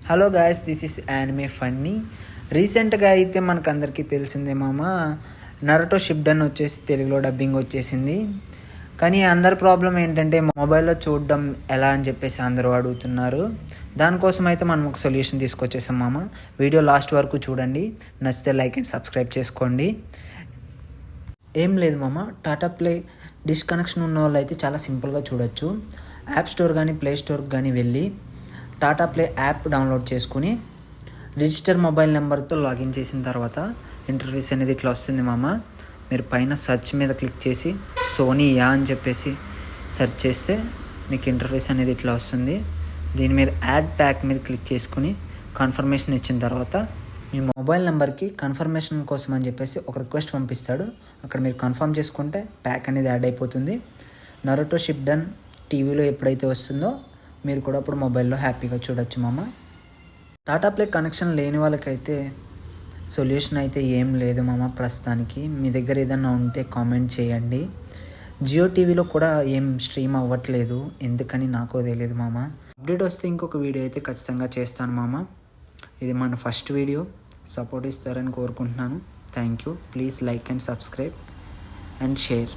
Hello guys, this is anime funny. రీసెంట్గా అయితే మనకు అందరికీ తెలిసిందే మామ, నరుటో షిప్డన్ వచ్చేసి తెలుగులో డబ్బింగ్ వచ్చేసింది. కానీ అందరి ప్రాబ్లం ఏంటంటే మొబైల్లో చూడడం ఎలా అని చెప్పేసి అందరూ అడుగుతున్నారు. దానికోసం అయితే మనం ఒక సొల్యూషన్ తీసుకొచ్చేసాం మామ. వీడియో లాస్ట్ వరకు చూడండి, నచ్చితే లైక్ అండ్ సబ్స్క్రైబ్ చేసుకోండి. ఏం లేదు మామ, టాటా ప్లే డిష్ కనెక్షన్ ఉన్న వాళ్ళు అయితే చాలా సింపుల్గా చూడొచ్చు. యాప్ స్టోర్ కానీ ప్లే స్టోర్కి కానీ వెళ్ళి టాటా ప్లే యాప్ డౌన్లోడ్ చేసుకుని రిజిస్టర్ మొబైల్ నెంబర్తో లాగిన్ చేసిన తర్వాత ఇంటర్ఫేస్ అనేది ఇట్లా వస్తుంది మామ. మీరు పైన సెర్చ్ మీద క్లిక్ చేసి సోనీ యా అని చెప్పేసి సెర్చ్ చేస్తే మీకు ఇంటర్ఫేస్ అనేది ఇట్లా వస్తుంది. దీని మీద యాడ్ ప్యాక్ మీద క్లిక్ చేసుకుని కన్ఫర్మేషన్ ఇచ్చిన తర్వాత మీ మొబైల్ నెంబర్కి కన్ఫర్మేషన్ కోసం అని చెప్పేసి ఒక రిక్వెస్ట్ పంపిస్తాడు. అక్కడ మీరు కన్ఫర్మ్ చేసుకుంటే ప్యాక్ అనేది యాడ్ అయిపోతుంది. నరుటో షిప్డన్ టీవీలో ఎప్పుడైతే వస్తుందో మీరు కూడా అప్పుడు మొబైల్లో హ్యాపీగా చూడొచ్చు మామ. టాటా ప్లే కనెక్షన్ లేని వాళ్ళకైతే సొల్యూషన్ అయితే ఏం లేదు మామ ప్రస్తుతానికి. మీ దగ్గర ఏదన్నా ఉంటే కామెంట్ చేయండి. జియో టీవీలో కూడా ఏం స్ట్రీమ్ అవ్వట్లేదు, ఎందుకని నాకు తెలియదు మామ. అప్డేట్ వస్తే ఇంకొక వీడియో అయితే ఖచ్చితంగా చేస్తాను మామ. ఇది మన ఫస్ట్ వీడియో, సపోర్ట్ ఇస్తారని కోరుకుంటున్నాను. Thank you. Please like and subscribe and share.